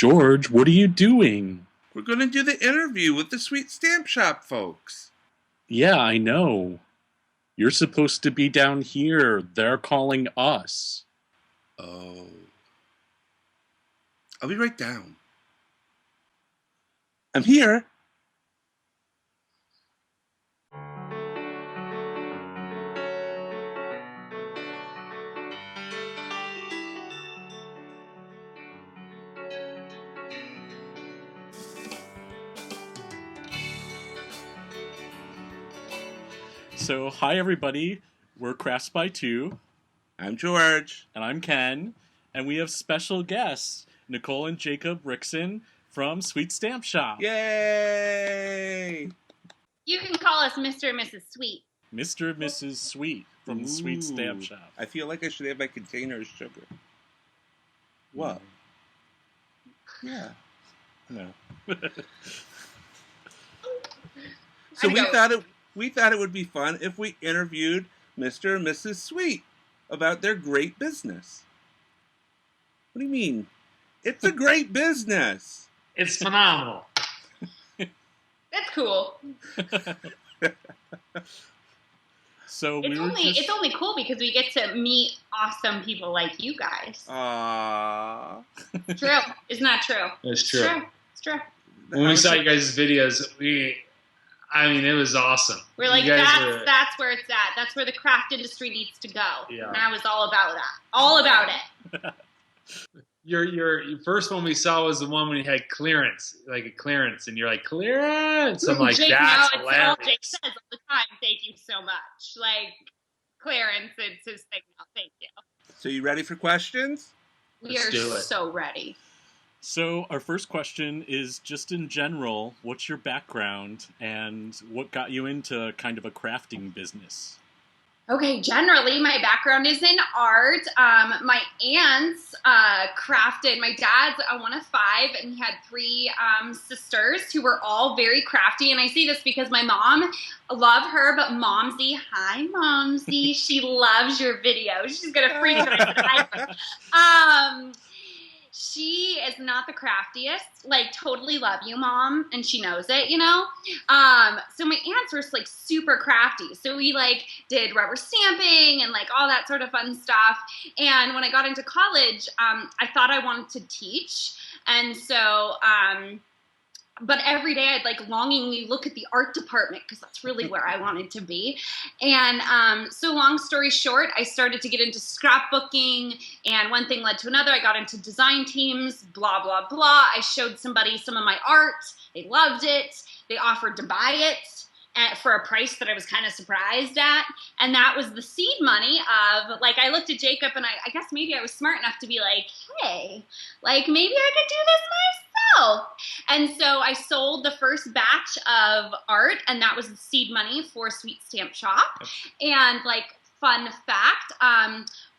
George, what are you doing? We're going to do the interview with the Sweet Stamp Shop folks. Yeah, I know. You're supposed to be down here. They're calling us. Oh. I'll be right down. I'm here. So, hi everybody. We're Crafts by Two. I'm George. And I'm Ken. And we have special guests, Nicole and Jacob Rickson from Sweet Stamp Shop. Yay! You can call us Mr. and Mrs. Sweet. Mr. and Mrs. Sweet from the Sweet Stamp Shop. I feel like I should have my container of sugar. What? Yeah. No. So we thought it would be fun if we interviewed Mr. and Mrs. Sweet about their great business. What do you mean? It's a great business. It's phenomenal. That's cool. So it's only cool because we get to meet awesome people like you guys. Aww. True. Isn't that true? It's true. It's true. When we saw you guys' videos, it was awesome. We're like, that's where it's at. That's where the craft industry needs to go. Yeah. And I was all about that. All about it. Your first one we saw was the one when you had clearance, and you're like, clearance. I'm like, Jake, that's it's hilarious. all Jake says all the time. Thank you so much. Like, clearance, it's his thing now. Thank you. So you ready for questions? We are so ready. So our first question is just in general, what's your background and what got you into kind of a crafting business? Okay, generally, my background is in art. My aunts crafted. My dad's one of five, and he had three sisters who were all very crafty. And I say this because my mom, love her, but Momsy, hi, Momsy, she loves your videos. She's going to freak out. She is not the craftiest, like totally love you, Mom, and she knows it, you know? So my aunts were like super crafty. So we like did rubber stamping and like all that sort of fun stuff. And when I got into college, I thought I wanted to teach. And so, but every day I'd like longingly look at the art department because that's really where I wanted to be. And so long story short, I started to get into scrapbooking and one thing led to another. I got into design teams, blah, blah, blah. I showed somebody some of my art. They loved it. They offered to buy it for a price that I was kind of surprised at. And that was the seed money of, like, I looked at Jacob and I guess maybe I was smart enough to be like, hey, like maybe I could do this myself. And so I sold the first batch of art and that was the seed money for Sweet Stamp Shop. And like, fun fact,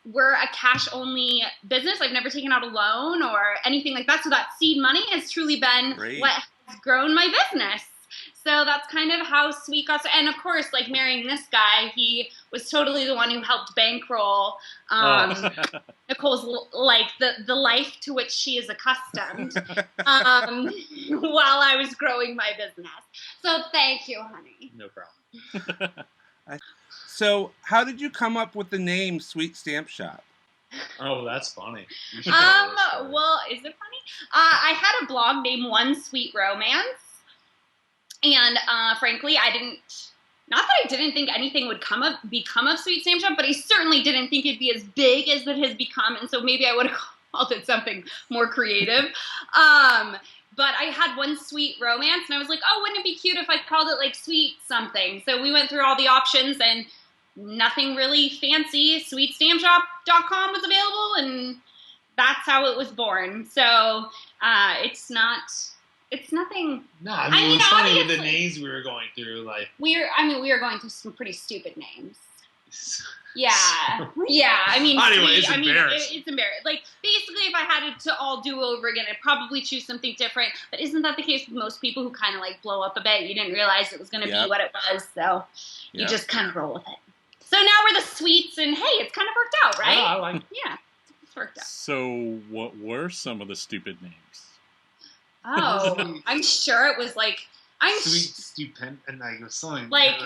we're a cash-only business. I've never taken out a loan or anything like that. So that seed money has truly been what has grown my business. So that's kind of how Sweet got started. And of course, like marrying this guy, he was totally the one who helped bankroll Nicole's like the life to which she is accustomed while I was growing my business. So thank you, honey. No problem. So how did you come up with the name Sweet Stamp Shop? Oh, that's funny. Well, is it funny? I had a blog named One Sweet Romance. And frankly, not that I didn't think anything would become of Sweet Stamp Shop, but I certainly didn't think it'd be as big as it has become. And so maybe I would have called it something more creative. But I had One Sweet Romance, and I was like, oh, wouldn't it be cute if I called it like Sweet something? So we went through all the options, and nothing really fancy. SweetStampShop.com was available, and that's how it was born. So it's nothing. No, I mean it was funny the names we were going through. Like we were going through some pretty stupid names. Yeah. I mean, anyway, it's embarrassing. It's embarrassing. Like basically, if I had it to all do over again, I'd probably choose something different. But isn't that the case with most people who kind of like blow up a bit? You didn't realize it was going to be what it was, so you just kind of roll with it. So now we're the Sweets, and hey, it's kind of worked out, right? I like it. Yeah, it's worked out. So what were some of the stupid names? Oh, I'm sure it was like Stupend, and like it was something like.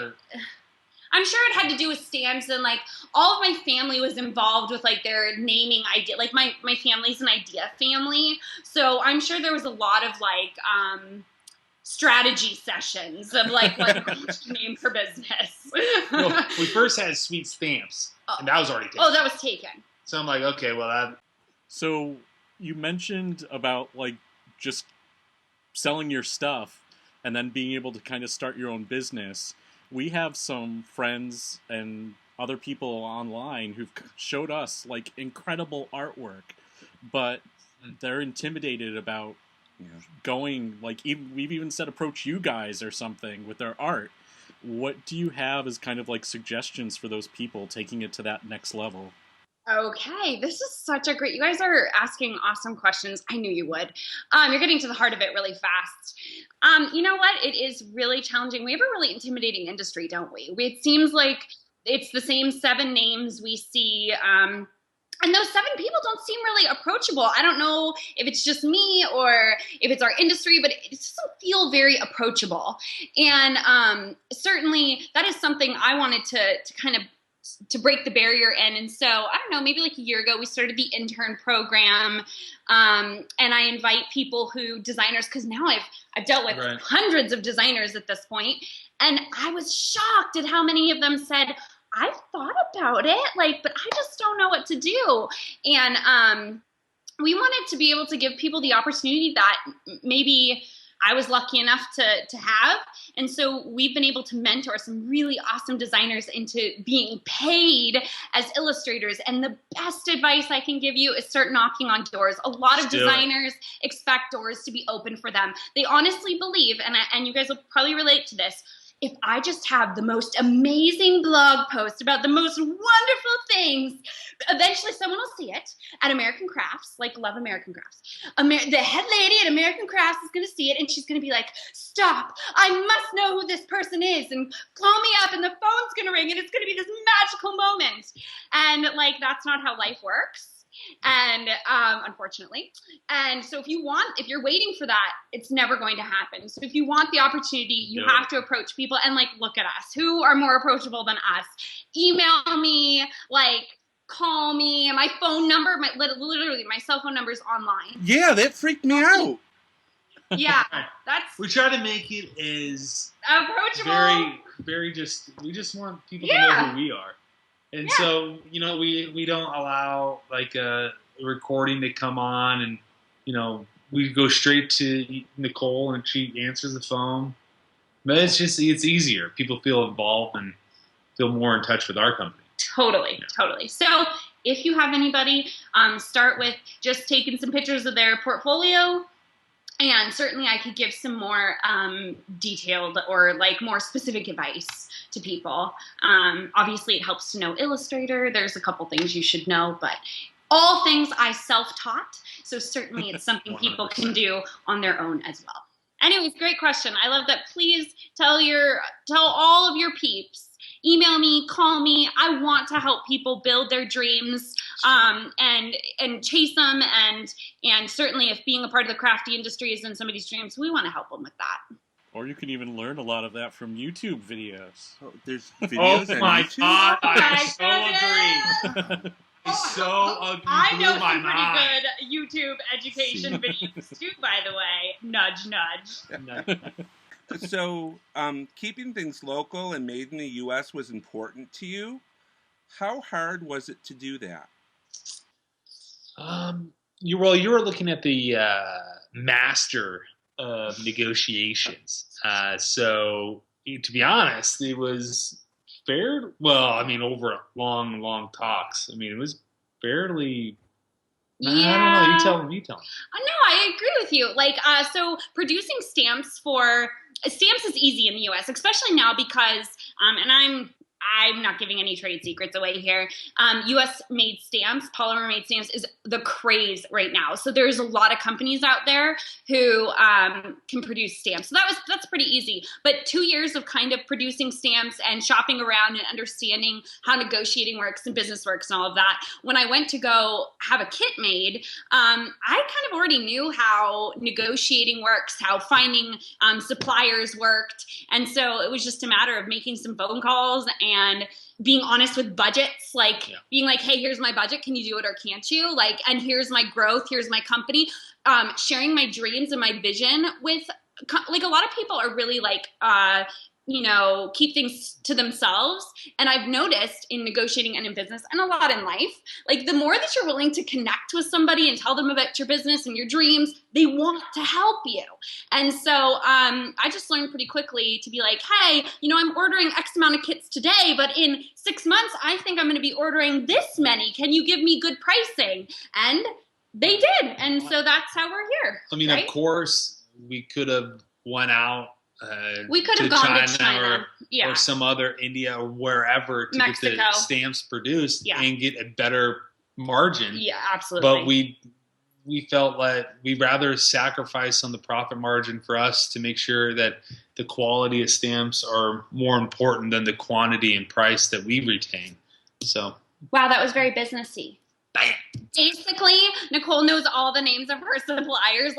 I'm sure it had to do with stamps, and like all of my family was involved with like their naming idea. Like my family's an idea family, so I'm sure there was a lot of like strategy sessions of like what to name for business. No, we first had sweet stamps, and that was already taken. Oh, that was taken. So I'm like, okay, well that. So you mentioned about like just selling your stuff and then being able to kind of start your own business. We have some friends and other people online who've showed us like incredible artwork, but they're intimidated about going, like, we've even said approach you guys or something with their art. What do you have as kind of like suggestions for those people taking it to that next level? Okay, this is such a great. You guys are asking awesome questions. I knew you would. You're getting to the heart of it really fast. You know what? It is really challenging. We have a really intimidating industry, don't we? It seems like it's the same 7 names we see. And those 7 people don't seem really approachable. I don't know if it's just me or if it's our industry, but it doesn't feel very approachable. And certainly that is something I wanted to kind of to break the barrier in. And so, I don't know, maybe like a year ago, we started the intern program. And I invite people designers, because now I've dealt with hundreds of designers at this point. And I was shocked at how many of them said, I've thought about it, but I just don't know what to do. And we wanted to be able to give people the opportunity that maybe I was lucky enough to have. And so we've been able to mentor some really awesome designers into being paid as illustrators. And the best advice I can give you is start knocking on doors. A lot of designers expect doors to be open for them. They honestly believe, and you guys will probably relate to this, if I just have the most amazing blog post about the most wonderful things, eventually someone will see it at American Crafts, love American Crafts. The head lady at American Crafts is going to see it, and she's going to be like, stop, I must know who this person is, and call me up, and the phone's going to ring, and it's going to be this magical moment. And, that's not how life works. And unfortunately, and so if you're waiting for that, it's never going to happen. So if you want the opportunity, you have to approach people and look at us. Who are more approachable than us? Email me, call me. My phone number, literally my cell phone number is online. Yeah, that freaked me out. Yeah, we try to make it as approachable. We just want people to know who we are. And so, we don't allow a recording to come on, and, we go straight to Nicole and she answers the phone. But it's easier. People feel involved and feel more in touch with our company. Totally. So if you have anybody, start with just taking some pictures of their portfolio. And certainly I could give some more detailed or more specific advice to people. Obviously it helps to know Illustrator. There's a couple things you should know, but all things I self-taught. So certainly it's something people can do on their own as well. Anyways, great question. I love that. Please tell all of your peeps. Email me, call me. I want to help people build their dreams and chase them. And certainly if being a part of the crafty industry is in somebody's dreams, we want to help them with that. Or you can even learn a lot of that from YouTube videos. Oh, there's videos on my YouTube? God, I so agree. I know some pretty good YouTube education videos too, by the way. Nudge, nudge. So, keeping things local and made in the U.S. was important to you. How hard was it to do that? You were looking at the master of negotiations. So, to be honest, it was over long talks. It was fairly. Yeah. I don't know. You tell them. No, I agree with you. So producing stamps is easy in the U.S., especially now because, and I'm I'm not giving any trade secrets away here. U.S. made stamps, polymer made stamps is the craze right now. So there's a lot of companies out there who can produce stamps. So that's pretty easy. But 2 years of kind of producing stamps and shopping around and understanding how negotiating works and business works and all of that. When I went to go have a kit made, I kind of already knew how negotiating works, how finding suppliers worked. And so it was just a matter of making some phone calls and being honest with budgets, like being like, hey, here's my budget. Can you do it or can't you? Like, and here's my growth. Here's my company. Sharing my dreams and my vision with, like, a lot of people are really like, keep things to themselves. And I've noticed in negotiating and in business and a lot in life, like the more that you're willing to connect with somebody and tell them about your business and your dreams, they want to help you. And so I just learned pretty quickly to be like, hey, I'm ordering X amount of kits today, but in 6 months, I think I'm going to be ordering this many. Can you give me good pricing? And they did. And so that's how we're here. I mean, right? Of course, we could have went out. We could have gone to China or some other India or wherever to Mexico. Get the stamps produced and get a better margin. Yeah, absolutely. But we felt like we'd rather sacrifice on the profit margin for us to make sure that the quality of stamps are more important than the quantity and price that we retain. So wow, that was very businessy. Basically, Nicole knows all the names of her suppliers,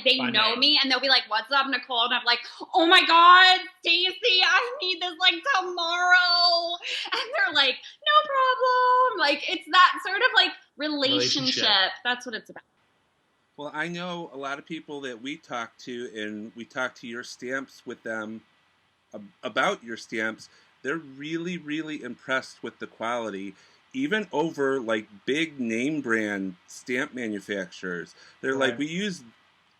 they know me, and they'll be like, "What's up, Nicole?" And I'm like, "Oh my God, Stacy, I need this like tomorrow." And they're like, "No problem." Like, it's that sort of like relationship. That's what it's about. Well, I know a lot of people that we talk to, and we talk to your stamps with them about your stamps. They're really, really impressed with the quality. Even over like big name brand stamp manufacturers. They're like, we use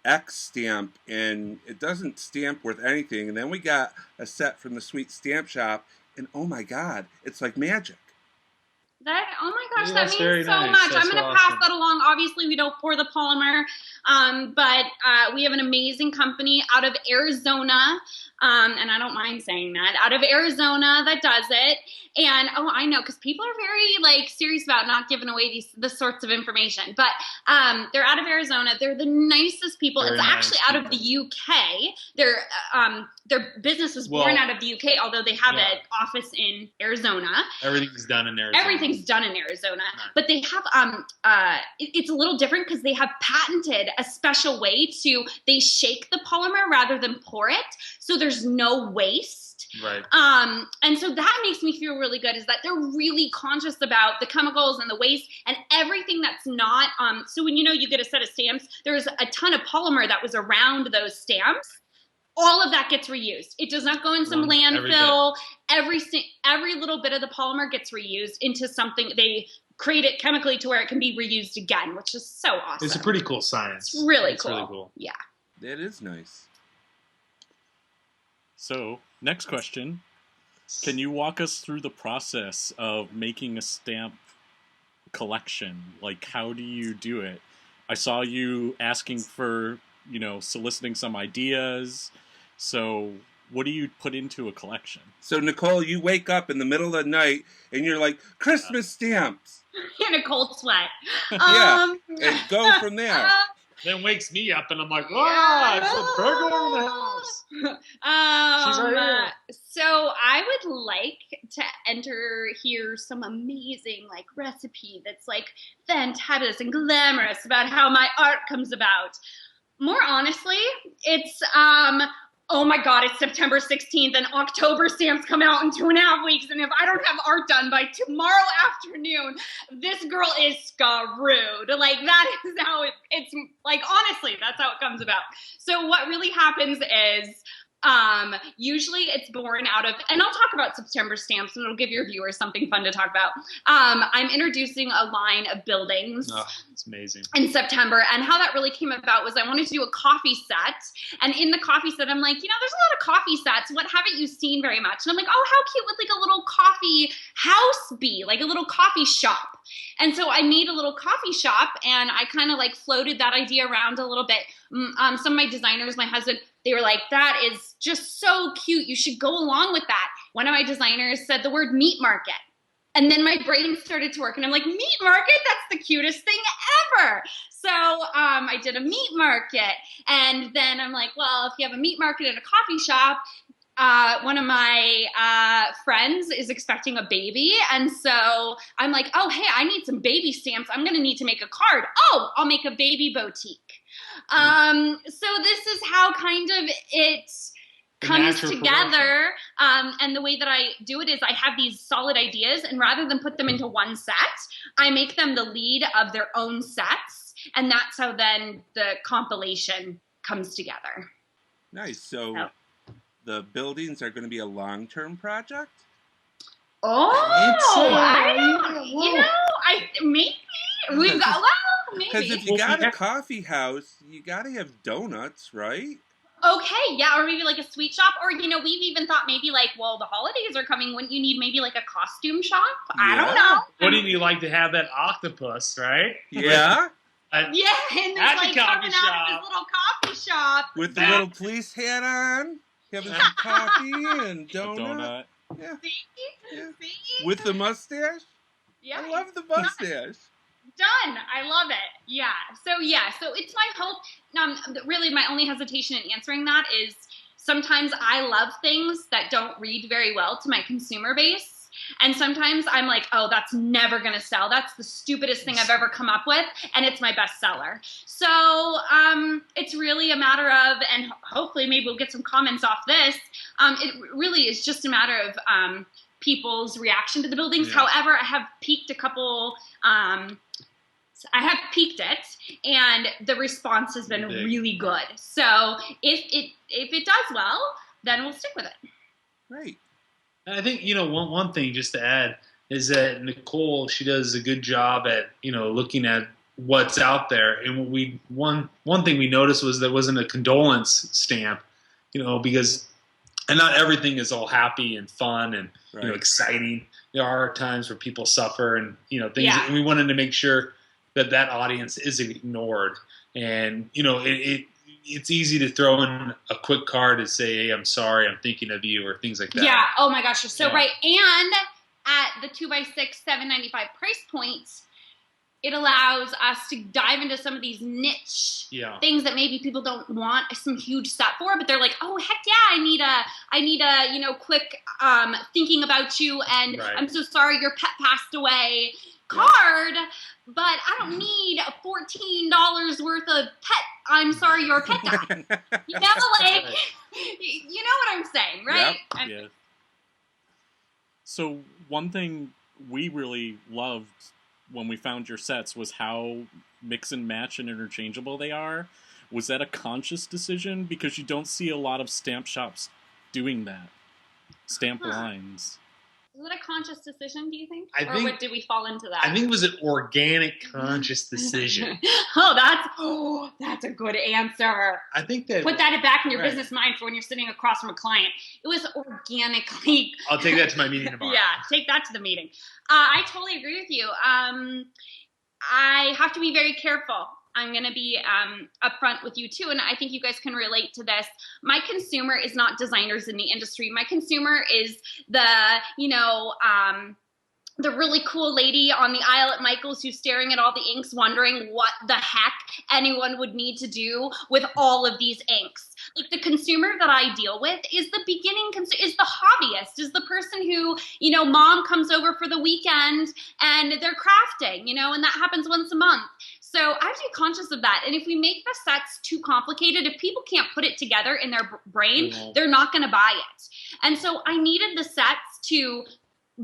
X stamp and it doesn't stamp worth anything. And then we got a set from the Sweet Stamp Shop and oh my God, it's like magic. Oh my gosh, that means so much. I'm going to pass that along. Obviously, we don't pour the polymer, but we have an amazing company out of Arizona, and I don't mind saying that, out of Arizona that does it. And, I know, because people are very, serious about not giving away this sorts of information. But they're out of Arizona. They're the nicest people. It's actually out of the UK. Their business was born out of the UK, although they have an office in Arizona. Everything's done in Arizona. But they have, it's a little different because they have patented a special way they shake the polymer rather than pour it. So there's no waste. Right. And so that makes me feel really good is that they're really conscious about the chemicals and the waste and everything that's not, so when you get a set of stamps, there's a ton of polymer that was around those stamps. All of that gets reused. It does not go in some landfill. Every little bit of the polymer gets reused into something. They create it chemically to where it can be reused again, which is so awesome. It's a pretty cool science. It's really It's cool. really cool. Yeah. That is nice. So, next question. Can you walk us through the process of making a stamp collection? Like, how do you do it? I saw you asking for, soliciting some ideas. So, what do you put into a collection? So, Nicole, you wake up in the middle of the night and you're like, Christmas stamps. In a cold sweat. And go from there. Then wakes me up and I'm like, wow, it's a burglar in the house. She's right here. So I would like to enter here some amazing recipe that's fantabulous and glamorous about how my art comes about. More honestly, it's oh my God, it's September 16th and October stamps come out in 2.5 weeks. And if I don't have art done by tomorrow afternoon, this girl is screwed. That is how it's honestly, that's how it comes about. So what really happens is, usually it's born out of, and I'll talk about September stamps and it'll give your viewers something fun to talk about. I'm introducing a line of buildings. Oh, it's amazing. In September. And how that really came about was I wanted to do a coffee set. And in the coffee set, I'm like, there's a lot of coffee sets. What haven't you seen very much? And I'm like, oh, how cute would a little coffee house be? Like a little coffee shop. And so I made a little coffee shop and I kind of floated that idea around a little bit. Some of my designers, my husband, they were like, that is just so cute. You should go along with that. One of my designers said the word meat market. And then my brain started to work, and I'm like, meat market? That's the cutest thing ever. So I did a meat market, and then I'm like, well, if you have a meat market at a coffee shop, one of my friends is expecting a baby, and so I'm like, oh, hey, I need some baby stamps. I'm going to need to make a card. Oh, I'll make a baby boutique. So this is how kind of it comes together, and the way that I do it is I have these solid ideas, and rather than put them into one set, I make them the lead of their own sets, and that's how then the compilation comes together. Nice. So the buildings are going to be a long-term project? I don't, maybe. We've got, maybe. Because if you got a coffee house, you got to have donuts, right? Okay, yeah, or maybe like a sweet shop, or we've even thought maybe like, well, the holidays are coming. Wouldn't you need maybe like a costume shop? Yeah. I don't know. Wouldn't you like to have that octopus, right? Yeah. And it's like coming out of his little coffee shop with the little police hat on, having some coffee and donut. Yeah. See? With the mustache. Yeah, I love the mustache. Done. I love it. Yeah. So it's my hope. Really, my only hesitation in answering that is sometimes I love things that don't read very well to my consumer base. And sometimes I'm like, oh, that's never going to sell. That's the stupidest thing I've ever come up with. And it's my bestseller. So it's really a matter of, and hopefully maybe we'll get some comments off this. It really is just a matter of people's reaction to the buildings. Yeah. However, I have peaked a couple, I have peaked it, and the response has been really good. So if it does well, then we'll stick with it. Great. I think, one thing just to add is that Nicole, she does a good job at, looking at what's out there. And one thing we noticed was there wasn't a condolence stamp, because and not everything is all happy and fun and exciting. There are times where people suffer and things. Yeah. And we wanted to make sure that audience isn't ignored. And it's easy to throw in a quick card and say, "Hey, I'm sorry, I'm thinking of you," or things like that. Yeah. Oh my gosh, you're so right. And at the 2x6, $7.95 price points, it allows us to dive into some of these niche things that maybe people don't want some huge set for, but they're like, oh heck yeah, I need a quick thinking about you, and I'm so sorry your pet passed away card, but I don't need $14 worth of pet. I'm sorry your pet died. You know what I'm saying, right? Yep. Yeah. So one thing we really loved when we found your sets was how mix and match and interchangeable they are. Was that a conscious decision? Because you don't see a lot of stamp shops doing that. Stamp lines. Was it a conscious decision, do you think? What did we fall into that? I think it was an organic, conscious decision. That's a good answer. I think that... Put that back in your business mind for when you're sitting across from a client. It was organically... I'll take that to my meeting tomorrow. Yeah, take that to the meeting. I totally agree with you. I have to be very careful. I'm going to be upfront with you too, and I think you guys can relate to this. My consumer is not designers in the industry. My consumer is the really cool lady on the aisle at Michael's who's staring at all the inks, wondering what the heck anyone would need to do with all of these inks. Like the consumer that I deal with is the beginning, is the hobbyist, is the person who, mom comes over for the weekend and they're crafting, and that happens once a month. So I have to be conscious of that. And if we make the sets too complicated, if people can't put it together in their brain, they're not going to buy it. And so I needed the sets to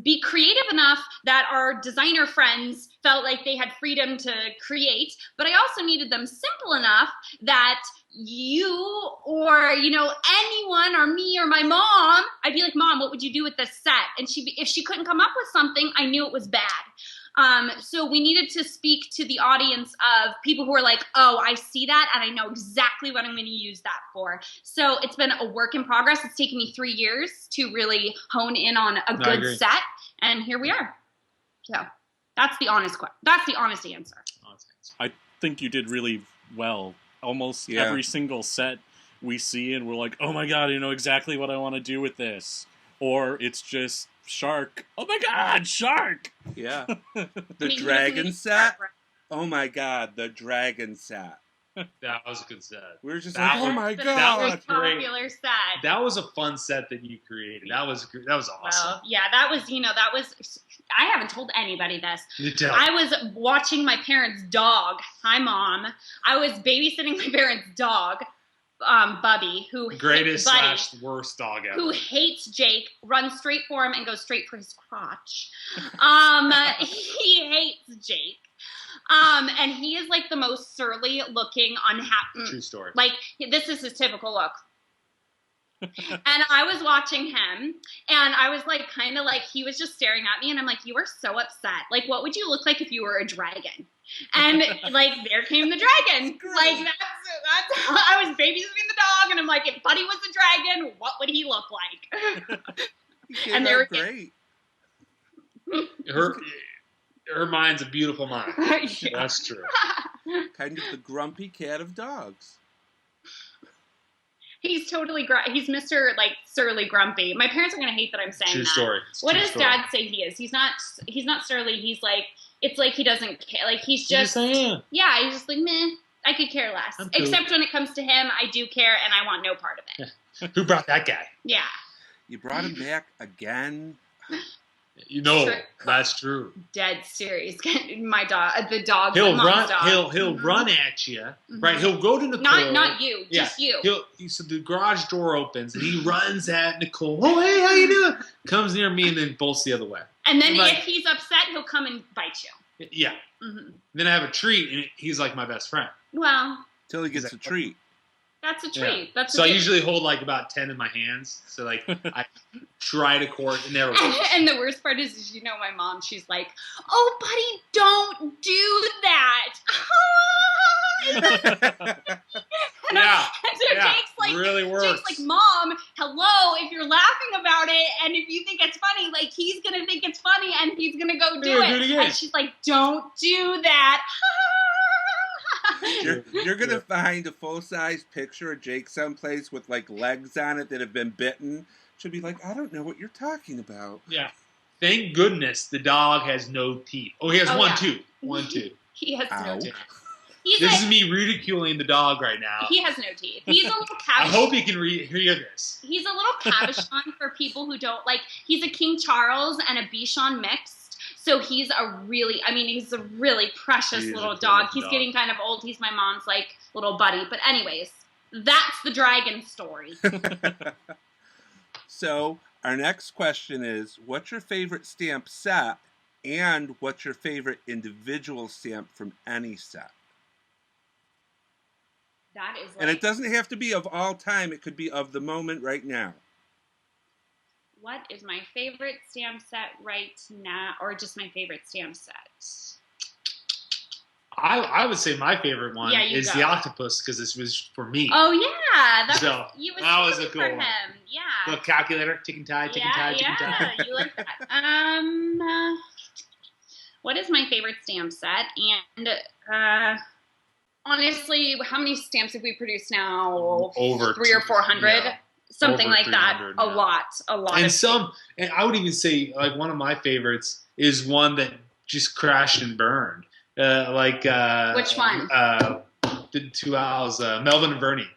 be creative enough that our designer friends felt like they had freedom to create, but I also needed them simple enough that you or, anyone or me or my mom, I'd be like, Mom, what would you do with this set? And if she couldn't come up with something, I knew it was bad. So we needed to speak to the audience of people who are like, oh, I see that and I know exactly what I'm going to use that for. So it's been a work in progress. It's taken me 3 years to really hone in on a good set. And here we are. So that's the honest answer. I think you did really well. Almost every single set we see and we're like, oh my god, I know exactly what I want to do with this. Or it's just shark. Oh my god, shark! Yeah. The dragon set. Oh my god, the dragon set. That was a good set. We were just That like, oh was- my the god. most popular set. That was a fun set that you created. That was awesome. Well, yeah, that was. I haven't told anybody this. You tell. I was watching my parents' dog. Hi, Mom. I was babysitting my parents' dog, Bubby, Greatest Buddy, / worst dog ever. who hates Jake, runs straight for him and goes straight for his crotch. He hates Jake. And he is like the most surly looking, unhappy. True story. Like, this is his typical look. And I was watching him, and I was like, kind of like, he was just staring at me, and I'm like, you are so upset. Like, what would you look like if you were a dragon? And like, there came the dragon. Like, that's how I was babysitting the dog, and I'm like, if Buddy was a dragon, what would he look like? And they were great. Her mind's a beautiful mind. Yeah. That's true. Kind of the grumpy cat of dogs. He's totally he's Mr. like surly grumpy. My parents are gonna hate that I'm saying True that. story. What does Dad say he is? He's not surly. He's like, it's like he doesn't care. Like he's just yeah. He's just like meh. I could care less. I'm cool. Except when it comes to him, I do care and I want no part of it. Who brought that guy? Yeah. You brought him back again. You know, Sure. that's true. Dead serious. My dog, the dog. He'll my mom's run. dog. He'll run at you. Right. He'll go to Nicole. Not you. Yeah. Just you. So the garage door opens and he runs at Nicole. Oh, hey, how you doing? Comes near me and then bolts the other way. And then Like- if he's upset, he'll come and bite you. Yeah. Mm-hmm. Then I have a treat and he's like my best friend. Well, Till he gets a treat. that's a treat. Yeah. That's So a I good- usually hold like about 10 in my hands. So like I try to court and never works. And the worst part is, you know, my mom, she's like, oh, Buddy, don't do that. Yeah. And so Yeah. Jake's like, really works. Jake's like, Mom, hello, if you're laughing about it and if you think it's funny, like, he's going to think it's funny and he's going to go do Yeah, it. do it again. And she's like, don't do that. You're gonna find a full-size picture of Jake someplace with like legs on it that have been bitten. She'll be like, I don't know what you're talking about. Yeah. Thank goodness the dog has no teeth. Oh, he has Oh, one yeah. tooth. One tooth. He has Ow. no teeth. He's This like, is me ridiculing the dog right now. he has no teeth. He's a little I cabbage. hope he can hear this. He's a little cabochon for people who don't like. He's a King Charles and a Bichon mixed. So he's a really precious He is little a dog. good He's dog. getting kind of old. He's my mom's like little buddy. But anyways, that's the dragon story. So our next question is, what's your favorite stamp set, and what's your favorite individual stamp from any set? That is like, And it doesn't have to be of all time. It could be of the moment right now. what is my favorite stamp set right now, or just my favorite stamp set? I would say my favorite one Yeah, you is go. the octopus because this was for me. Oh yeah, that So, was a really cool for one. him. Yeah. Little calculator, ticking tie, ticking tie, ticking tie. Yeah, you like that. What is my favorite stamp set? And honestly, how many stamps have we produced now? Over 300 or 400, yeah. something Over like that. 300, A yeah. lot. And of some, and I would even say like one of my favorites is one that just crashed and burned. Which one? The 2 owls, Melvin and Bernie.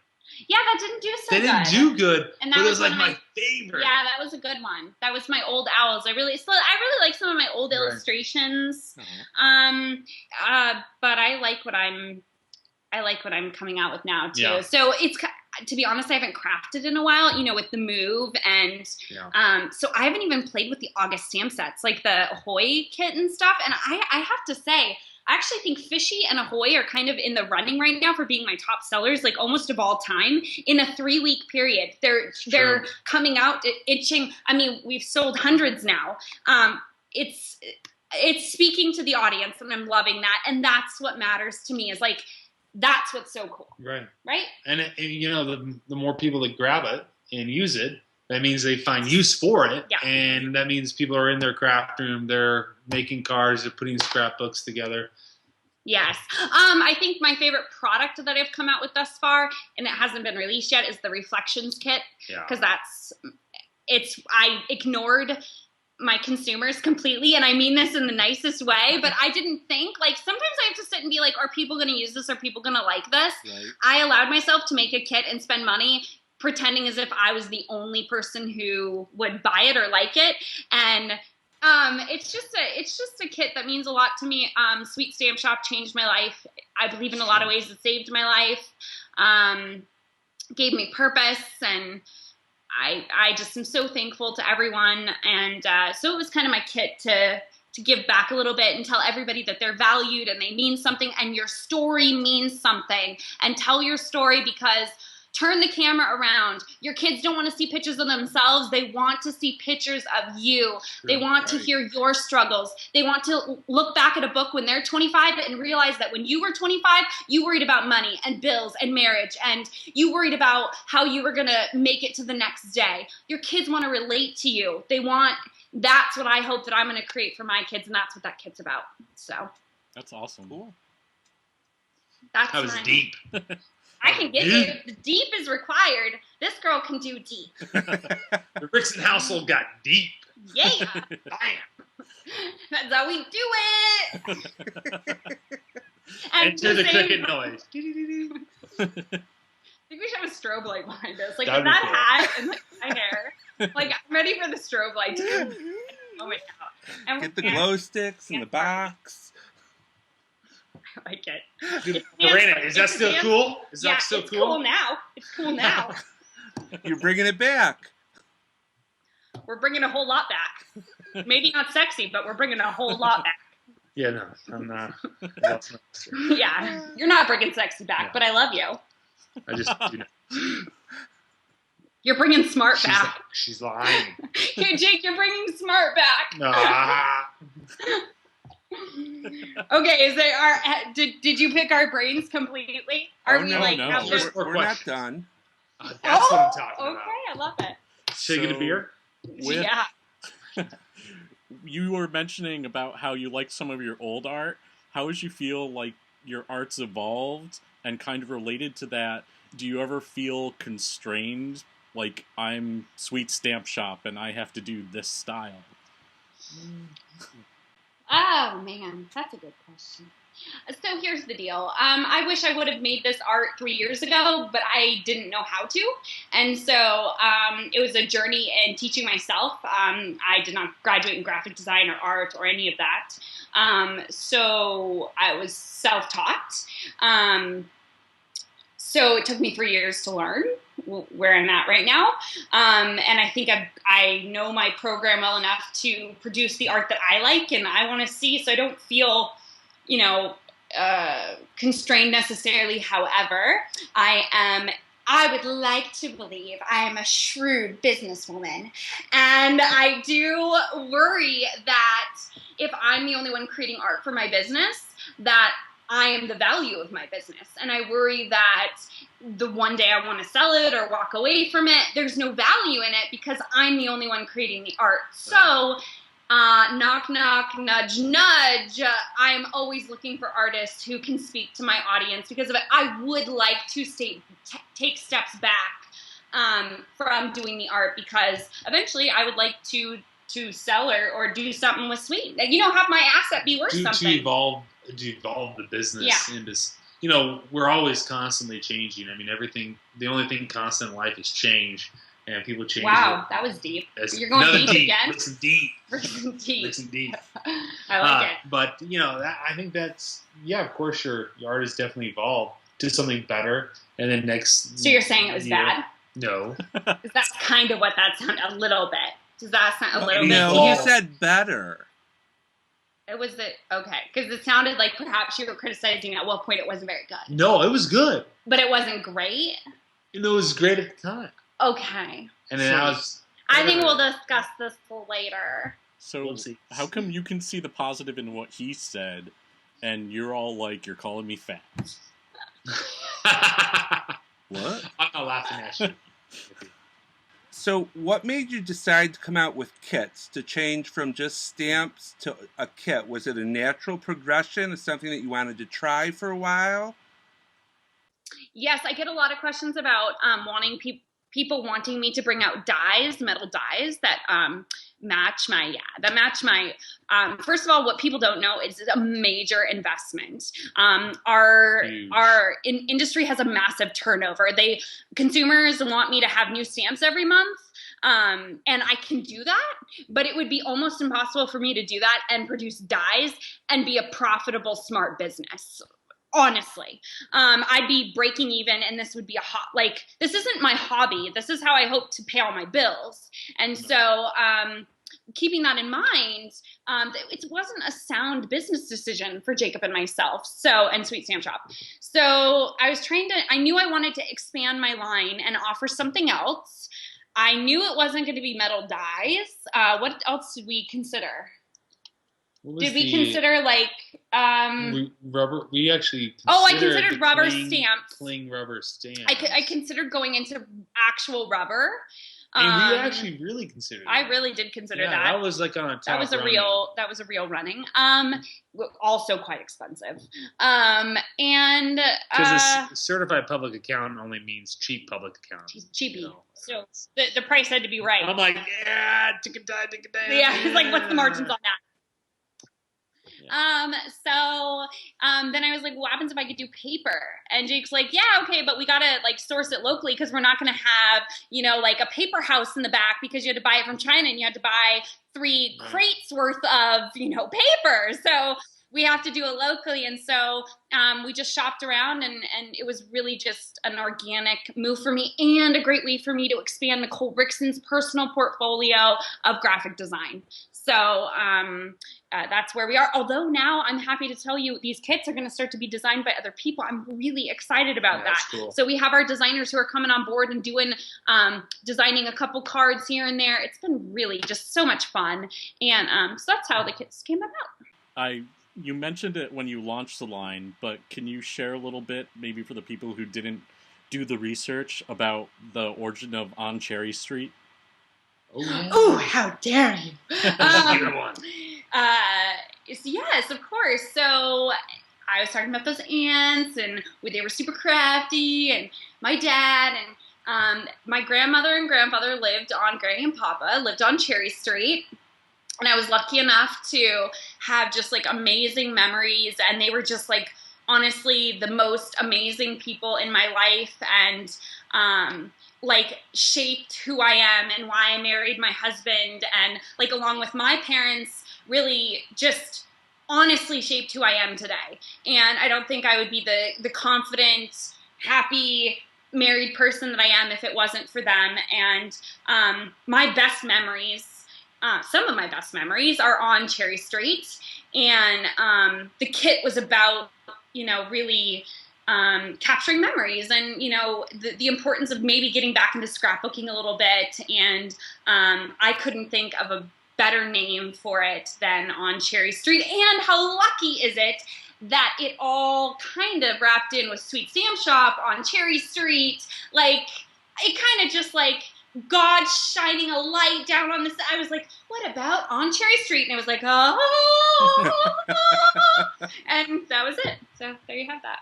Yeah, that didn't do so They good. didn't do good, And that but it was was like one of my favorite. Yeah, that was a good one. That was my old owls. I really like some of my old Right. illustrations. Uh-huh. But I like what I'm coming out with now too. Yeah. So it's, to be honest, I haven't crafted in a while, you know, with the move and Yeah. so I haven't even played with the August stamp sets, like the Ahoy kit and stuff. And I have to say, I actually think Fishy and Ahoy are kind of in the running right now for being my top sellers, like almost of all time in a 3-week period. They're coming out itching. I mean, we've sold hundreds now. It's speaking to the audience, and I'm loving that. And that's what matters to me, is like, that's what's so cool, Right. right? And you know, the more people that grab it and use it, that means they find use for it. Yeah. And that means people are in their craft room, they're making cards, they're putting scrapbooks together. Yes. I think my favorite product that I've come out with thus far, and it hasn't been released yet, is the Reflections Kit. Yeah. Because I ignored my consumers completely, and I mean this in the nicest way, but I didn't think, like, sometimes I have to sit and be like, are people going to use this? Are people going to like this? Right. I allowed myself to make a kit and spend money pretending as if I was the only person who would buy it or like it, and it's just a kit that means a lot to me. Sweet Stamp Shop changed my life. I believe in a lot of ways it saved my life, gave me purpose, and I just am so thankful to everyone. And so it was kind of my kit to give back a little bit and tell everybody that they're valued and they mean something, and your story means something, and tell your story, because turn the camera around. Your kids don't want to see pictures of themselves. They want to see pictures of you. They want to hear your struggles. They want to look back at a book when they're 25 and realize that when you were 25, you worried about money and bills and marriage, and you worried about how you were going to make it to the next day. Your kids want to relate to you. That's what I hope that I'm going to create for my kids, and that's what that kit's about. So. That's awesome. Cool. That was deep. I can get it. The deep is required. This girl can do deep. The Rickson household got deep. Yeah. Bam. That's how we do it. Enter the cricket noise. I think we should have a strobe light behind us. Like, That'd with be that hat and like my hair. Like, I'm ready for the strobe light to come. Oh my god. And Get the glow sticks in the box. I like it. Dude, Lorena, is that still cool? Is that still it's cool? cool now. It's cool now. You're bringing it back. We're bringing a whole lot back. Maybe not sexy, but we're bringing a whole lot back. Yeah, no, I'm not. Yeah, you're not bringing sexy back, Yeah. but I love you. I just, you know. You're bringing smart back. She's lying. Hey, Jake, you're bringing smart back. Nah. Okay, did you pick our brains completely? Are we no. have this- We're not done. That's what I'm talking okay, about. I love it. Shaking a beer? Yeah. You were mentioning about how you like some of your old art. How would you feel like your art's evolved? And kind of related to that, do you ever feel constrained? Like, I'm Sweet Stamp Shop and I have to do this style? Oh, man, that's a good question. So here's the deal. I wish I would have made this art 3 years ago, but I didn't know how to. And so it was a journey in teaching myself. I did not graduate in graphic design or art or any of that. So I was self-taught. So it took me 3 years to learn where I'm at right now. And I think I know my program well enough to produce the art that I like and I want to see, so I don't feel, constrained necessarily. However, I would like to believe I am a shrewd businesswoman, and I do worry that if I'm the only one creating art for my business, that I am the value of my business. And I worry that the one day I want to sell it or walk away from it, there's no value in it because I'm the only one creating the art. So, knock, knock, nudge, nudge. I'm always looking for artists who can speak to my audience because of it. I would like to take steps back from doing the art because eventually I would like to sell or do something with Sweet. Have my asset be worth something. To evolve the business into, we're always constantly changing. I mean, the only thing constant in life is change, and people change. Wow, that was deep. You're going deep again? Listen deep. Listen deep. Listen deep. I like it. But, I think that's, of course, your art has definitely evolved to something better, and then next... So you're saying it was bad? No. Because that's kind of what that sounded a little bit. Does that sound a little bit? No, you said better. It was okay, because it sounded like perhaps you were criticizing at what point it wasn't very good. No, it was good. But it wasn't great? It was great at the time. Okay. And then I think we'll discuss this later. So, we'll see. How come you can see the positive in what he said, and you're all like, you're calling me fat? What? I'm not laughing at you. So what made you decide to come out with kits, to change from just stamps to a kit? Was it a natural progression of something that you wanted to try for a while? Yes, I get a lot of questions about people wanting me to bring out dies, metal dies that match my. First of all, what people don't know is it's a major investment. Our industry has a massive turnover. Consumers want me to have new stamps every month. And I can do that, but it would be almost impossible for me to do that and produce dies and be a profitable, smart business. Honestly, I'd be breaking even, and this would be this isn't my hobby. This is how I hope to pay all my bills. And so, keeping that in mind, it wasn't a sound business decision for Jacob and myself. And Sweet Stamp Shop. So I knew I wanted to expand my line and offer something else. I knew it wasn't going to be metal dies. What else did we consider? Did we consider rubber? We actually I considered rubber stamps. Cling rubber stamps. I considered going into actual rubber. And we actually really considered. I really did consider that. That was like on a top. That was a real running. Also quite expensive. And because a certified public accountant only means cheap public accountant. Cheapy. You know? So the price had to be right. I'm like, yeah, tick a die. Yeah, it's like, what's the margins on that? Yeah. Then I was like, what happens if I could do paper? And Jake's like, yeah, okay, but we gotta source it locally because we're not gonna have, a paper house in the back because you had to buy it from China and you had to buy 3 crates worth of, paper. So we have to do it locally. And so we just shopped around and it was really just an organic move for me and a great way for me to expand Nicole Rixon's personal portfolio of graphic design. So that's where we are. Although now I'm happy to tell you these kits are going to start to be designed by other people. I'm really excited about that. Cool. So we have our designers who are coming on board and doing designing a couple cards here and there. It's been really just so much fun. And so that's how the kits came about. You mentioned it when you launched the line, but can you share a little bit, maybe for the people who didn't do the research, about the origin of On Cherry Street? Oh, how dare you! Yes, of course. So I was talking about those ants, and they were super crafty, and my dad and my grandmother and grandfather lived on Granny and Papa, lived on Cherry Street. And I was lucky enough to have just amazing memories, and they were just honestly the most amazing people in my life, and shaped who I am and why I married my husband, and along with my parents really just honestly shaped who I am today. And I don't think I would be the confident, happy married person that I am if it wasn't for them. And my best memories, some of my best memories are on Cherry Street, and the kit was about, really capturing memories and, the importance of maybe getting back into scrapbooking a little bit. And I couldn't think of a better name for it than On Cherry Street. And how lucky is it that it all kind of wrapped in with Sweet Stamp Shop on Cherry Street. It kind of just God shining a light down on this. I was like, what about On Cherry Street? And it was like, oh, and that was it. So there you have that.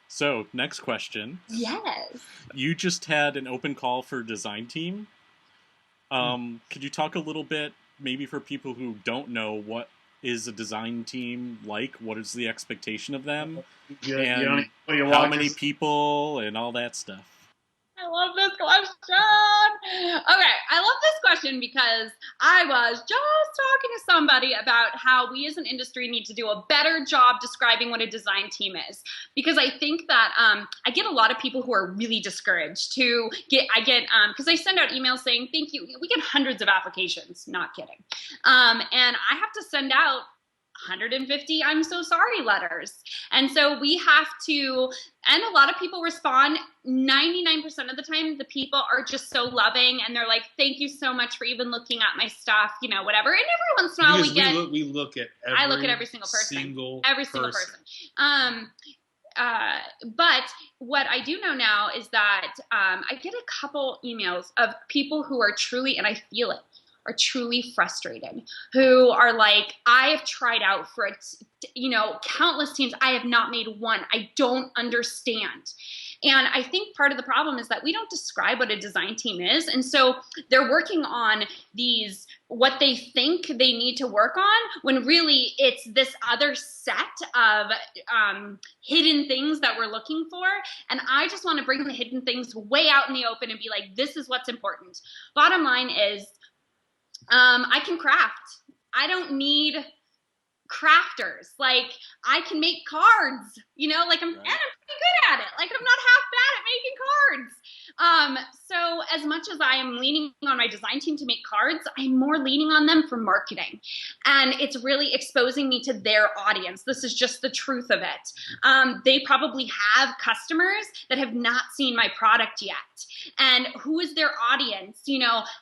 So next question. Yes. You just had an open call for design team. Could you talk a little bit, maybe for people who don't know, what is a design team like? What is the expectation of them? And how many people and all that stuff? I love this question. Okay, I love this question because I was just talking to somebody about how we as an industry need to do a better job describing what a design team is. Because I think that I get a lot of people who are really discouraged because I send out emails saying, thank you. We get hundreds of applications, not kidding. And I have to send out 150 I'm so sorry letters. And so we have to, and a lot of people respond. 99% of the time, the people are just so loving, and they're like, thank you so much for even looking at my stuff, whatever. And every once in a while we look at I look at every single person. Every single person. but what I do know now is that I get a couple emails of people who are truly, and I feel it, are truly frustrated, who are like, I have tried out for countless teams. I have not made one. I don't understand. And I think part of the problem is that we don't describe what a design team is. And so they're working on these, what they think they need to work on, when really it's this other set of hidden things that we're looking for. And I just want to bring the hidden things way out in the open and be like, this is what's important. Bottom line is, I can craft. I don't need crafters. Like, I can make cards, like I'm pretty good at it. Like, I'm not half bad at making cards. So as much as I am leaning on my design team to make cards, I'm more leaning on them for marketing. And it's really exposing me to their audience. This is just the truth of it. They probably have customers that have not seen my product yet. And who is their audience?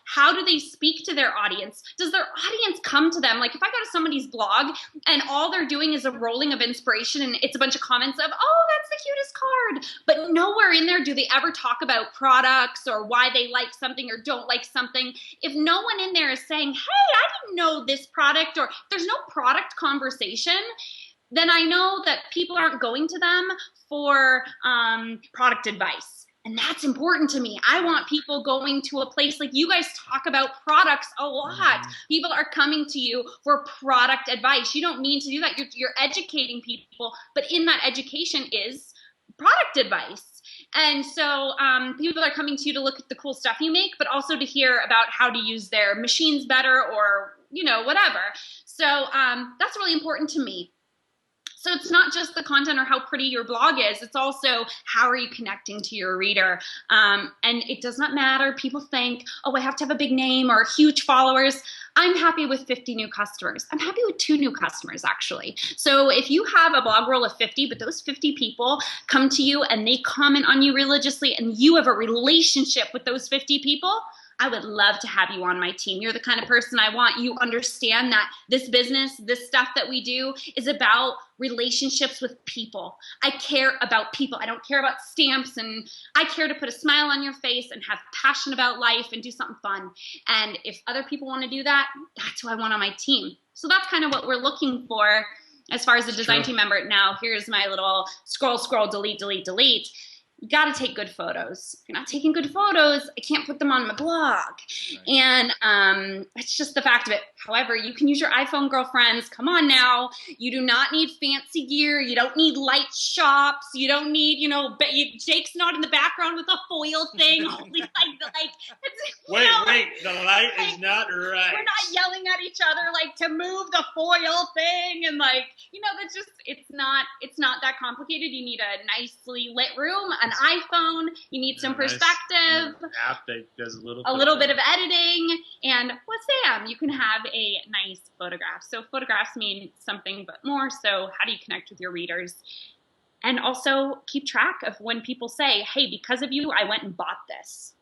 How do they speak to their audience? Does their audience come to them? Like, if I go to somebody's blog and all they're doing is a rolling of inspiration and it's a bunch of comments of, oh, that's the cutest card, but nowhere in there do they ever talk about products or why they like something or don't like something. If no one in there is saying, hey, I didn't know this product, or there's no product conversation, then I know that people aren't going to them for product advice. And that's important to me. I want people going to a place like you guys talk about products a lot. People are coming to you for product advice. You don't mean to do that. You're educating people, but in that education is product advice. And so people are coming to you to look at the cool stuff you make, but also to hear about how to use their machines better or, whatever. So that's really important to me. So it's not just the content or how pretty your blog is. It's also how are you connecting to your reader. And it does not matter. People think, oh, I have to have a big name or huge followers. I'm happy with 50 new customers. I'm happy with 2 new customers, actually. So if you have a blog roll of 50, but those 50 people come to you and they comment on you religiously and you have a relationship with those 50 people, I would love to have you on my team. You're the kind of person I want. You understand that this business, this stuff that we do is about relationships with people. I care about people. I don't care about stamps, and I care to put a smile on your face and have passion about life and do something fun. And if other people want to do that, that's who I want on my team. So that's kind of what we're looking for as far as a design team member. Now, here's my little scroll, delete. You got to take good photos. If you're not taking good photos, I can't put them on my blog. Right. And it's just the fact of it. However, you can use your iPhone, girlfriends. Come on now. You do not need fancy gear. You don't need light shops. You don't need, Jake's not in the background with a foil thing. Wait, the light is not right. We're not yelling at each other to move the foil thing and that's just, it's not that complicated. You need a nicely lit room, an iPhone, you need some perspective, app that does a little bit of editing, and what's Sam? You can have a nice photograph. So photographs mean something but more. So how do you connect with your readers? And also keep track of when people say, hey, because of you, I went and bought this.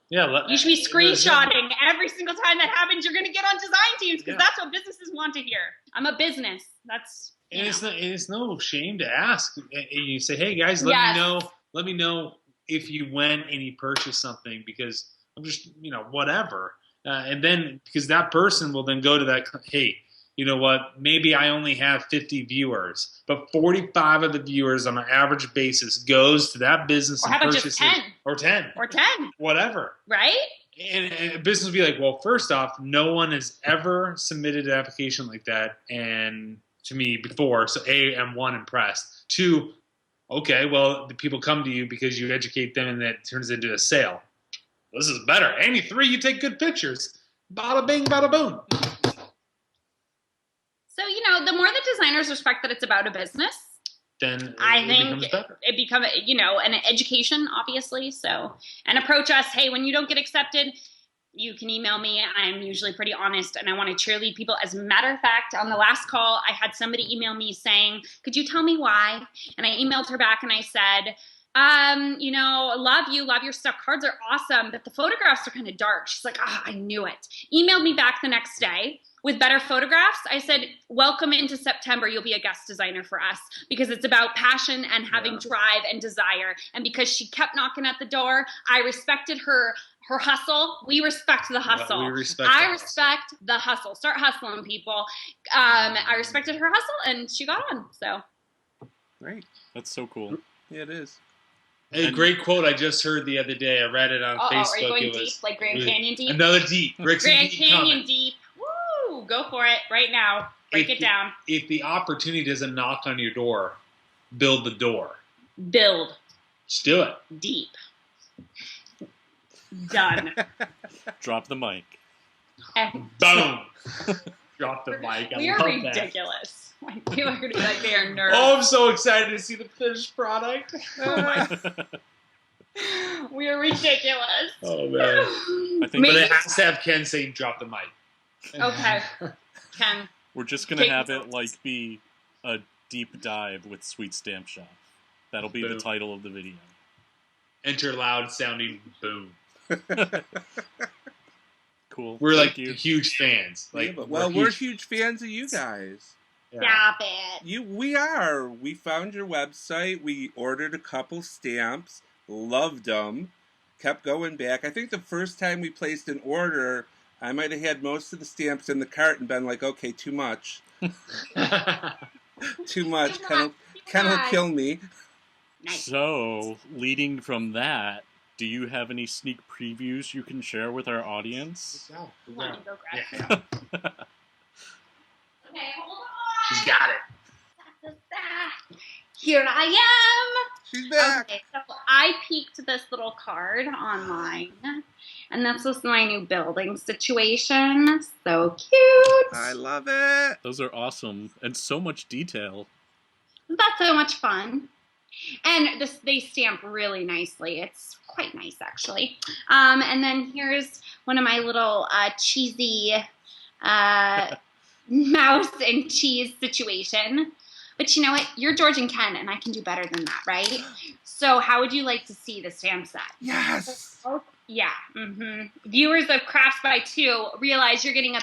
Yeah, you should be screenshotting every single time that happens. You're going to get on design teams because that's what businesses want to hear. I'm a business. That's it's no shame to ask. You say, hey guys, let me know if you went and you purchased something because I'm just whatever. And then because that person will then go to that. Hey, you know what? Maybe I only have 50 viewers, but 45 of the viewers on an average basis goes to that business and purchases 10 or 10, whatever. Right? And business will be like, well, first off, no one has ever submitted an application like that, and to me before. So I'm 1, impressed. 2, okay, well, the people come to you because you educate them, and that turns into a sale. This is better. And 3, you take good pictures. Bada bing, bada boom. So, the more the designers respect that it's about a business, then I think it becomes, an education, obviously. So, and approach us. Hey, when you don't get accepted, you can email me. I'm usually pretty honest, and I want to cheerlead people. As a matter of fact, on the last call, I had somebody email me saying, could you tell me why? And I emailed her back and I said, Love you, love your stuff. Cards are awesome, but the photographs are kind of dark. She's like, I knew it. Emailed me back the next day with better photographs. I said, welcome into September. You'll be a guest designer for us because it's about passion and having drive and desire. And because she kept knocking at the door, I respected her hustle. We respect the hustle. We respect I respect the hustle. Start hustling, people. I respected her hustle, and she got on. So great. That's so cool. Yeah, it is. A great quote I just heard the other day. I read it on Facebook. Are you going it deep, was, like Grand Canyon deep? Another deep. Grand Canyon deep. Woo! Go for it right now. Break it down. If the opportunity doesn't knock on your door, build the door. Build. Just do it. Deep. Done. Drop the mic. Boom. Drop the mic. We are ridiculous. Like, people are going to be like, they are nerds. Oh, I'm so excited to see the finished product. We are ridiculous. Oh, man. But it has to have Ken saying, drop the mic. Okay. Ken. We're just going to have it be a deep dive with Sweet Stamp Shop. That'll be the title of the video. Enter loud sounding boom. Cool. We're huge fans. We're huge fans of you guys. Stop it. We are. We found your website. We ordered a couple stamps. Loved them. Kept going back. I think the first time we placed an order, I might have had most of the stamps in the cart and been like, okay, too much. Too much. Ken will kill me. Nice. So, leading from that, do you have any sneak previews you can share with our audience? Let me go grab Yeah. Okay, hold on. She's got it. Here I am. She's back. Okay, so I peeked this little card online, and this was my new building situation. So cute. I love it. Those are awesome, and so much detail. That's so much fun. And they stamp really nicely. It's quite nice, actually. And then here's one of my little cheesy mouse and cheese situation. But you know what? You're George and Ken, and I can do better than that, right? So how would you like to see the stamp set? Yes. Yeah. Mm-hmm. Viewers of Crafts by Two realize you're getting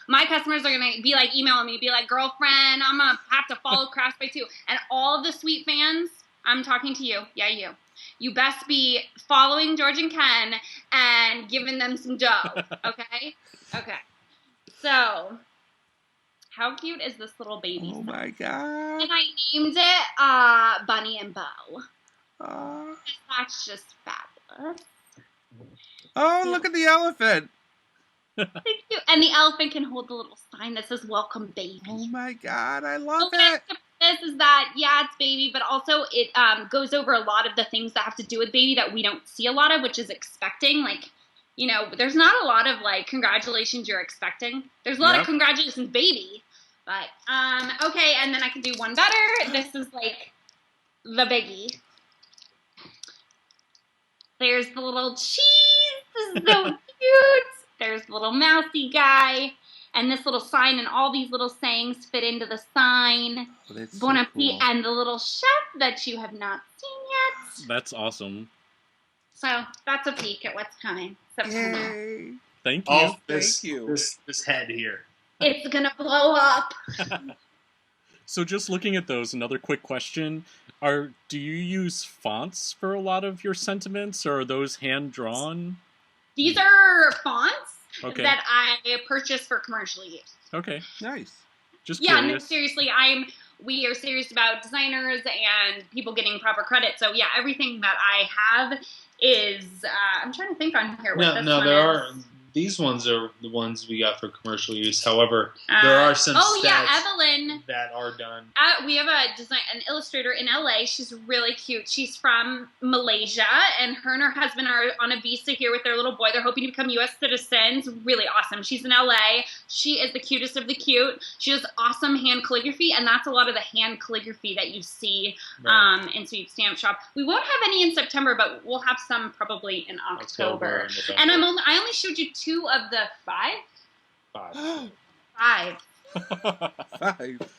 my customers are going to be like emailing me, be like, girlfriend, I'm going to have to follow Crafts by Two. And all of the sweet fans, I'm talking to you. Yeah, you. You best be following George and Ken and giving them some dough. Okay? Okay. So, how cute is this little baby? Oh my god. And I named it Bunny and Bo. Aww. That's just fabulous. Oh, look at the elephant. Thank you. And the elephant can hold the little sign that says welcome baby. Oh my god, I love Okay, it. this is that, yeah, it's baby, but also it goes over a lot of the things that have to do with baby that we don't see a lot of, which is expecting. Like, you know, there's not a lot of, like, congratulations you're expecting. There's a lot of congratulations baby. But, okay, and then I can do one better. This is, like, the biggie. There's the little cheese. This is so cute. There's the little mousy guy. And this little sign and all these little sayings fit into the sign. Bon appetit. And the little chef that you have not seen yet. That's awesome. So that's a peek at what's coming. September. Yay. Thank you. Oh, Thank you. This head here. It's going to blow up. So just looking at those, another quick question. Do you use fonts for a lot of your sentiments, or are those hand-drawn? These are fonts that I purchased for commercial use. Okay. Nice. Just yeah, curious. no, seriously, we are serious about designers and people getting proper credit. So yeah, everything that I have is, I'm trying to think on here what this one is. These ones are the ones we got for commercial use. However, there are some Evelyn that are done. We have an illustrator in LA. She's really cute. She's from Malaysia, and her husband are on a visa here with their little boy. They're hoping to become U.S. citizens. Really awesome. She's in LA. She is the cutest of the cute. She does awesome hand calligraphy, and that's a lot of the hand calligraphy that you see in Sweet Stamp Shop. We won't have any in September, but we'll have some probably in October. And I only showed you 2 of the 5. 5. 5. 5.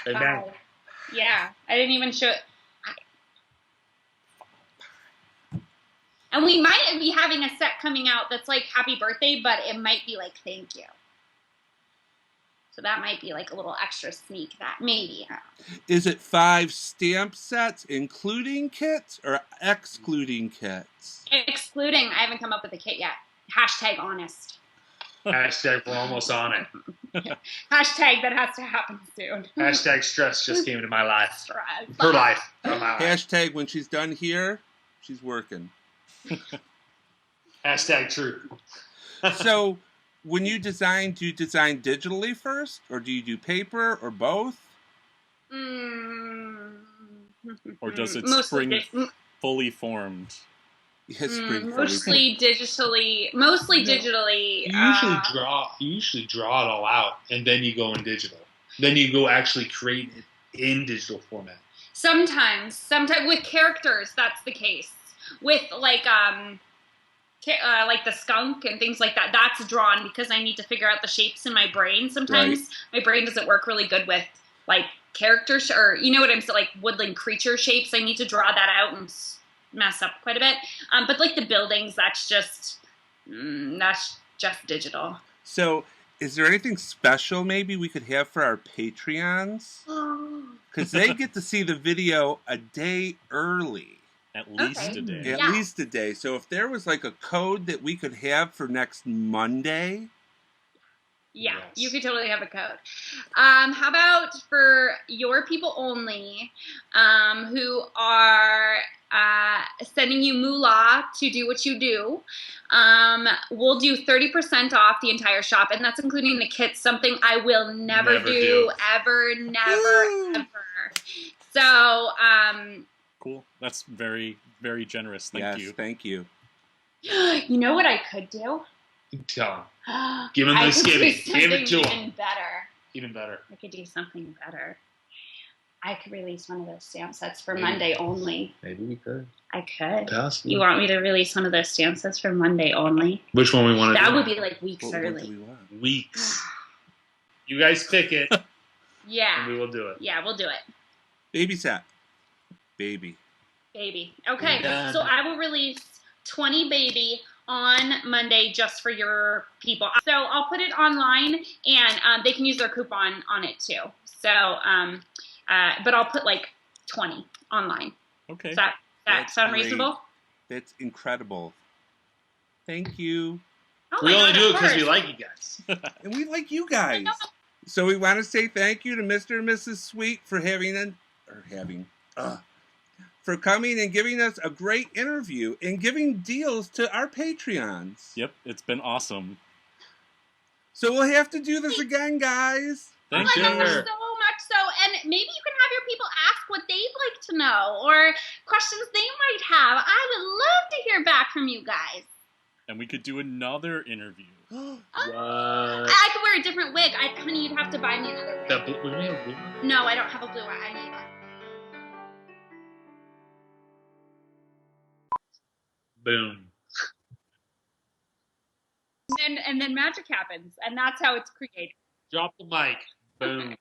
Five. Yeah, I didn't even show it. And we might be having a set coming out that's like happy birthday, but it might be like thank you. So that might be like a little extra sneak that maybe. Is it 5 stamp sets, including kits or excluding kits? Excluding, I haven't come up with a kit yet. # honest. Hashtag we're almost on it. Hashtag that has to happen soon. Hashtag stress just came into my life. Stress. Her life. Not my life. Hashtag when she's done here, she's working. Hashtag true. So when you design, do you design digitally first, or do you do paper, or both? Or does it Mostly spring fully formed? Yes, mostly digitally. Mostly digitally. You usually draw it all out, and then you go in digital. Then you go actually create it in digital format. Sometimes with characters, that's the case. With like the skunk and things like that, that's drawn because I need to figure out the shapes in my brain. Sometimes my brain doesn't work really good with like characters, or you know what I'm saying, like woodland creature shapes. I need to draw that out and mess up quite a bit. But like the buildings, that's just digital. So is there anything special maybe we could have for our Patreons? Because they get to see the video a day early. At least a day. At least a day. So if there was like a code that we could have for next Monday. Yeah, yes. You could totally have a code. How about for your people only who are sending you moolah to do what you do, we'll do 30% off the entire shop, and that's including the kits, something I will never do. Ever, never, ever. So, cool. That's very, very generous. Thank you. Thank you. You know what I could do? Tell him. Give him the skivvy. Give it to him. Even better. I could do something better. I could release one of those stamp sets for Monday only. Maybe we could. I could. Possibly. You want me to release one of those stamp sets for Monday only? Which one we want to do? That would be like weeks early. What do we want? Weeks. You guys pick it. Yeah. And we will do it. Yeah, we'll do it. Baby set. Baby. Okay, so I will release 20 baby on Monday just for your people. So I'll put it online, and they can use their coupon on it too. So, but I'll put like 20 online. Okay. Does that sound reasonable? That's incredible. Thank you. Oh we only do it because we like you guys. And we like you guys. So we want to say thank you to Mr. and Mrs. Sweet for for coming and giving us a great interview and giving deals to our Patreons. Yep, it's been awesome. So we'll have to do this again, guys. Thank you. So much so. And maybe you can have your people ask what they'd like to know or questions they might have. I would love to hear back from you guys. And we could do another interview. What? I could wear a different wig. Honey, you'd have to buy me another wig. Would we have a blue one? No, I don't have a blue one. I need one. Boom. And then magic happens, and that's how it's created. Drop the mic. Boom.